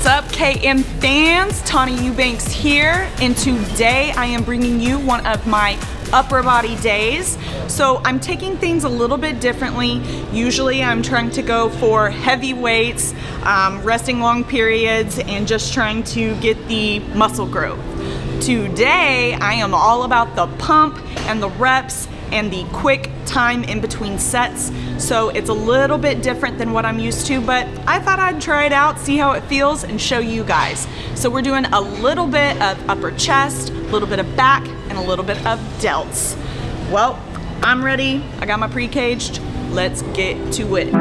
What's up, KM fans? Tawna Eubanks here, and today I am bringing you one of my upper body days. So I'm taking things a little bit differently. Usually I'm trying to go for heavy weights, resting long periods, and just trying to get the muscle growth. Today I am all about the pump and the reps and the quick time in between sets. So it's a little bit different than what I'm used to, but I thought I'd try it out, see how it feels, and show you guys. So we're doing a little bit of upper chest, a little bit of back, and a little bit of delts. Well, I'm ready. I got my pre-caged. Let's get to it.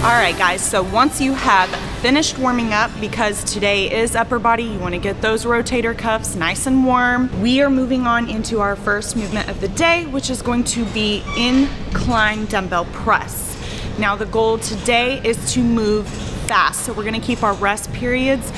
Alright guys, so once you have finished warming up, because today is upper body, you want to get those rotator cuffs nice and warm. We are moving on into our first movement of the day, which is going to be incline dumbbell press. Now the goal today is to move fast, so we're going to keep our rest periods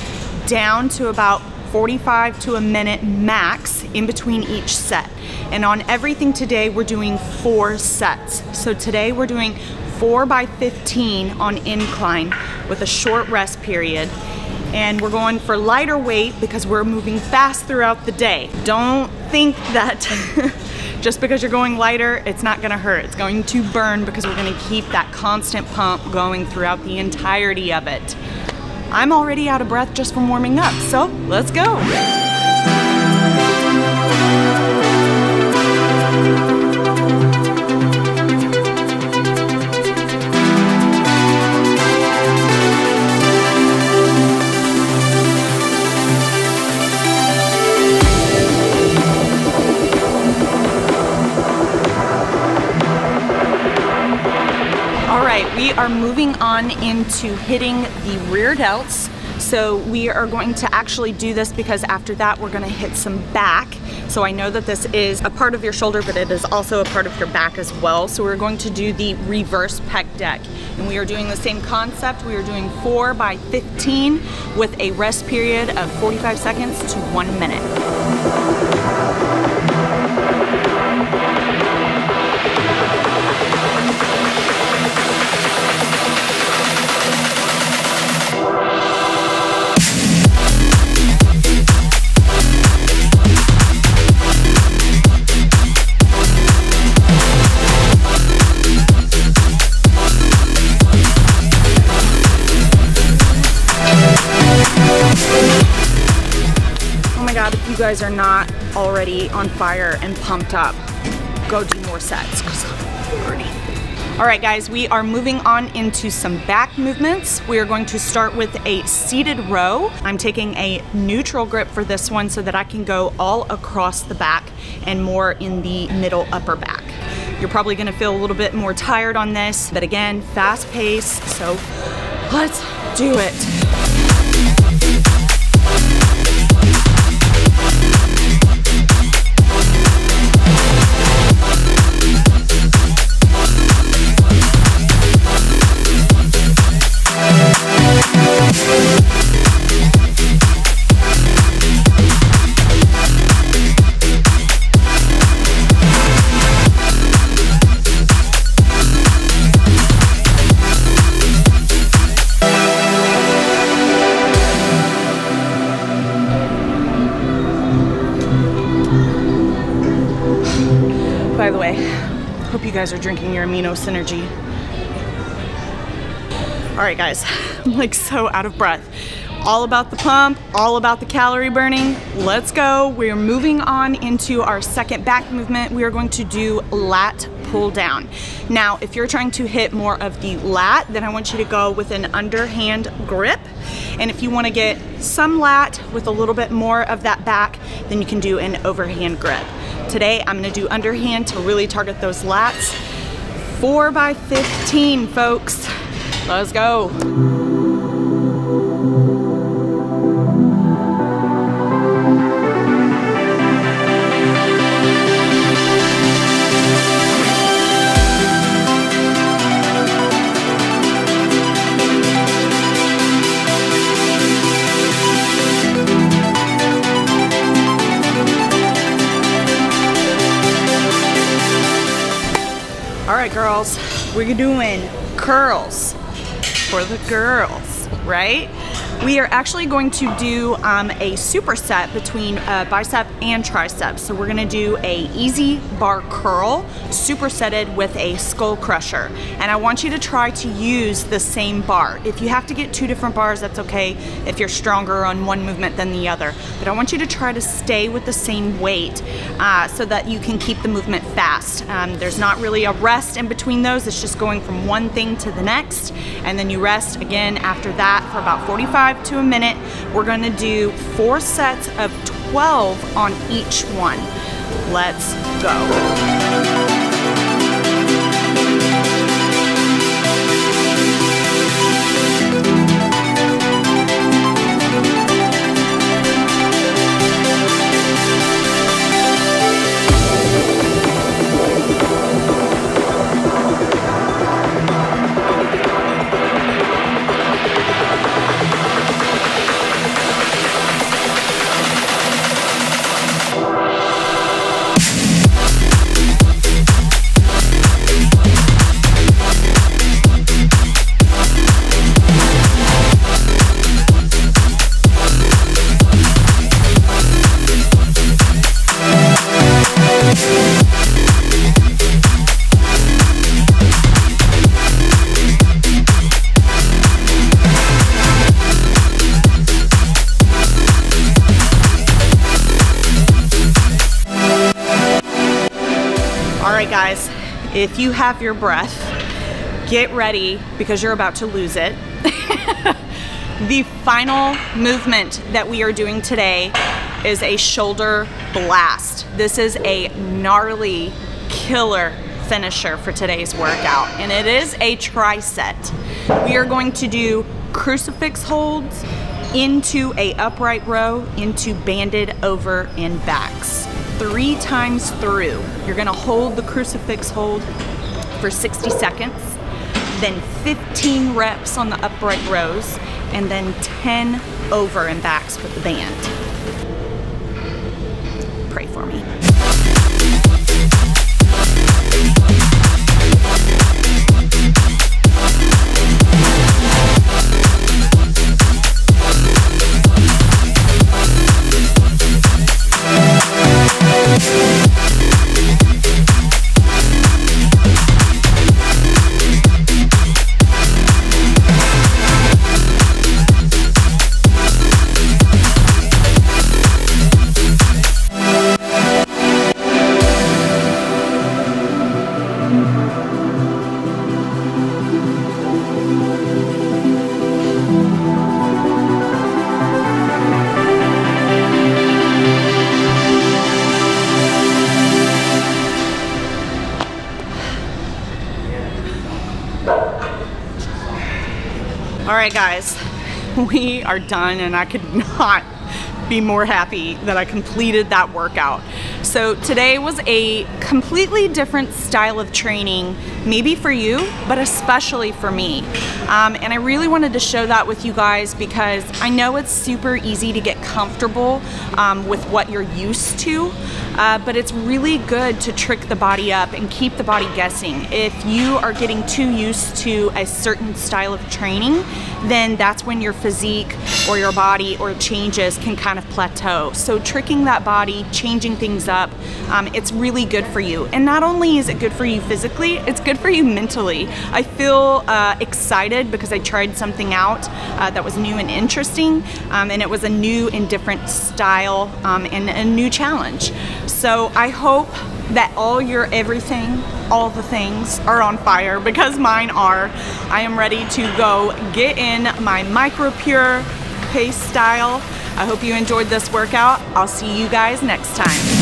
down to about 45 to a minute max in between each set. And on everything today, we're doing 4 sets. So today we're doing 4 by 15 on incline with a short rest period. And we're going for lighter weight because we're moving fast throughout the day. Don't think that just because you're going lighter, it's not gonna hurt. It's going to burn because we're gonna keep that constant pump going throughout the entirety of it. I'm already out of breath just from warming up, so let's go. We are moving on into hitting the rear delts. So we are going to actually do this because after that we're going to hit some back. So I know that this is a part of your shoulder, but it is also a part of your back as well. So we're going to do the reverse pec deck. And we are doing the same concept. We are doing 4 by 15 with a rest period of 45 seconds to 1 minute. If you guys are not already on fire and pumped up, go do more sets because I'm already. All right guys, we are moving on into some back movements. We are going to start with a seated row. I'm taking a neutral grip for this one so that I can go all across the back and more in the middle upper back. You're probably gonna feel a little bit more tired on this, but again, fast pace, so let's do it. By the way, hope you guys are drinking your amino synergy. All right guys, I'm like so out of breath. All about the pump, all about the calorie burning. Let's go. We're moving on into our second back movement. We are going to do lat pull down. Now, if you're trying to hit more of the lat, then I want you to go with an underhand grip. And if you want to get some lat with a little bit more of that back, then you can do an overhand grip. Today, I'm going to do underhand to really target those lats. 4 by 15, folks. Let's go. All right, girls, we're doing curls for the girls, right? We are actually going to do a superset between bicep and tricep. So we're gonna do a easy bar curl supersetted with a skull crusher. And I want you to try to use the same bar. If you have to get 2 different bars, that's okay if you're stronger on one movement than the other. But I want you to try to stay with the same weight so that you can keep the movement fast. There's not really a rest in between those. It's just going from one thing to the next. And then you rest again after that for about 45 to a minute. We're gonna do 4 sets of 12 on each one. Let's go. Guys, if you have your breath, get ready because you're about to lose it. The final movement that we are doing today is a shoulder blast. This is a gnarly killer finisher for today's workout, and it is a tri-set. We are going to do crucifix holds into a upright row, into banded over and backs. 3 times through. You're gonna hold the crucifix hold for 60 seconds, then 15 reps on the upright rows, and then 10 over and backs with the band. Pray for me. All right, guys, we are done, and I could not be more happy that I completed that workout. So today was a completely different style of training, maybe for you, but especially for me. And I really wanted to show that with you guys because I know it's super easy to get comfortable with what you're used to, but it's really good to trick the body up and keep the body guessing. If you are getting too used to a certain style of training, then that's when your physique or your body or changes can kind of plateau. So tricking that body, changing things up, it's really good for you. And not only is it good for you physically, it's good for you mentally. I feel excited because I tried something out that was new and interesting, and it was a new and different style and a new challenge. So I hope that all your everything, all the things are on fire because mine are. I am ready to go get in my micro pure pace style. I hope you enjoyed this workout. I'll see you guys next time.